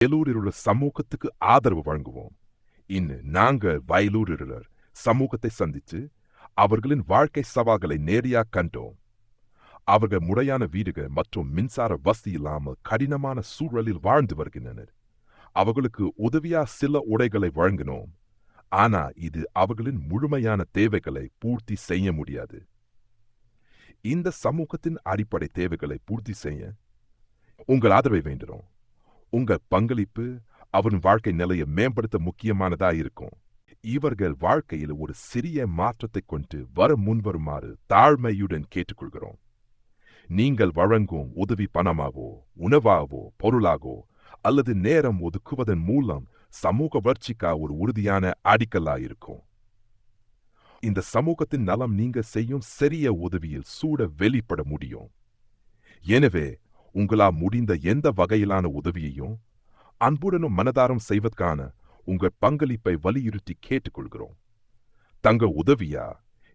வயலூரில் உள்ள சமூகத்துக்கு ஆதரவு வழங்குவோம். இன்னும் நாங்கள் வயலூரில் சமூகத்தை சந்தித்து அவர்களின் வாழ்க்கை சவால்களை நேரடியாக கண்டோம். அவர்கள் முறையான வீடுகள் மற்றும் மின்சார வசதி இல்லாமல் கடினமான சூழலில் வாழ்ந்து வருகின்றனர். அவர்களுக்கு உதவியா சில உடைகளை வழங்கினோம். ஆனா இது அவர்களின் முழுமையான தேவைகளை பூர்த்தி செய்ய முடியாது. இந்த சமூகத்தின் அடிப்படை தேவைகளை பூர்த்தி செய்ய உங்கள் ஆதரவை வேண்டுகிறோம். உங்கள் பங்களிப்பு அவரின் வாழ்க்கை நிலையை மேம்படுத்த முக்கியமானதா இருக்கும். இவர்கள் வாழ்க்கையில் ஒரு சிறிய மாற்றத்தை கொண்டு வர முன்வருமாறு தாழ்மையுடன் கேட்டுக்கொள்கிறோம். நீங்கள் வழங்கும் உதவி பணமாகவோ உணவாகவோ பொருளாகவோ அல்லது நேரம் ஒதுக்குவதன் மூலம் சமூக வளர்ச்சிக்காக ஒரு உறுதியான அடிக்கலாயிருக்கும். இந்த சமூகத்தின் நலம் நீங்க செய்யும் சிறிய உதவியில் சூட வெளிப்பட முடியும். எனவே உங்களால் முடிந்த எந்த வகையிலான உதவியையும் அன்புடனும் மனதாரம் செய்வதற்கான உங்கள் பங்களிப்பை வலியுறுத்தி கேட்டுக்கொள்கிறோம். தங்கள் உதவியா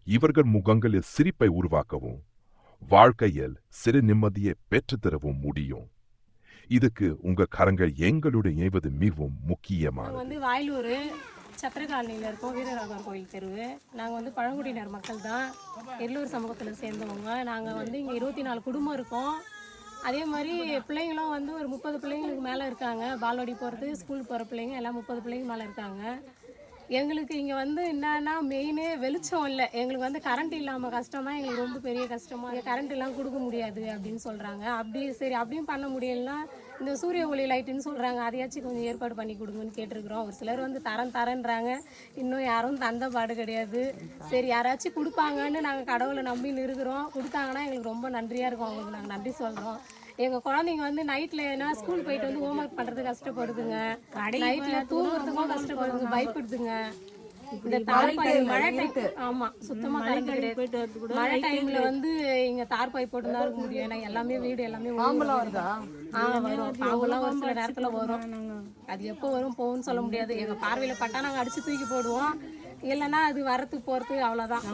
இவர்கள் முகங்களில் சிரிப்பை உருவாக்கவும் வாழ்க்கையில் சிறு நிம்மதியை பெற்றுத்தரவும் முடியும். இதுக்கு உங்க கரங்கள் எங்களுடன் இணைவது மிகவும் முக்கியமானது. வயலூர் சத்திரகாலனியில் இருக்கோம். வீரராகவர் கோயில் தெருவு. நாங்கள் பழங்குடியினர் மக்கள் தான். எல்லூர் சமூகத்தில் சேர்ந்தவங்க. நாங்கள் இங்கே 24 குடும்பம் இருக்கோம். அதே மாதிரி பிள்ளைங்களும் ஒரு 30 பிள்ளைங்களுக்கு மேலே இருக்காங்க. பால்வாடி போகிறது, ஸ்கூல் போகிற பிள்ளைங்க எல்லாம் 30 பிள்ளைங்க மேலே இருக்காங்க. எங்களுக்கு இங்கே என்னன்னா மெயினே வெளிச்சம் இல்லை. எங்களுக்கு கரண்ட் இல்லாமல் கஷ்டம் தான். எங்களுக்கு ரொம்ப பெரிய கஷ்டமாக இங்கே கரண்ட் எல்லாம் கொடுக்க முடியாது அப்படின்னு சொல்கிறாங்க. சரி அப்படியும் பண்ண முடியலன்னா இந்த சூரிய ஒளி லைட்டுன்னு சொல்கிறாங்க. அதையாச்சும் கொஞ்சம் ஏற்பாடு பண்ணி கொடுங்கன்னு கேட்டிருக்கிறோம். ஒரு சிலர் தரேன்றாங்க. இன்னும் யாரும் தந்த பாடு கிடையாது. சரி யாராச்சும் கொடுப்பாங்கன்னு நாங்கள் கடவுளை நம்பின்னு இருக்கிறோம். கொடுத்தாங்கன்னா எங்களுக்கு ரொம்ப நன்றியாக இருக்கும். அவங்களுக்கு நாங்கள் நன்றி சொல்கிறோம். எங்கள் குழந்தைங்க நைட்டில் ஸ்கூல் போயிட்டு ஹோம் ஒர்க் பண்ணுறது கஷ்டப்படுதுங்க. நைட்டில் தூங்குறதுக்கும் கஷ்டப்படுதுங்க, பயப்படுதுங்க. இந்த தார்பாய் மழை டைம் ஆமா சுத்தமா கரண்ட் கிடையாது. மழை டைம்ல இங்க தார்பாய் போட்டு தான் இருக்க முடியும். ஏன்னா எல்லாமே வீடு எல்லாமே வரும். பாம்பெல்லாம் ஒரு சில நேரத்துல வரும். அது எப்போ வரும் போகும்னு சொல்ல முடியாது. எங்க பார்வையில பட்டா நாங்க அடிச்சு தூக்கி போடுவோம். இல்லைன்னா அது வரத்துக்கு போறது அவ்வளவுதான்.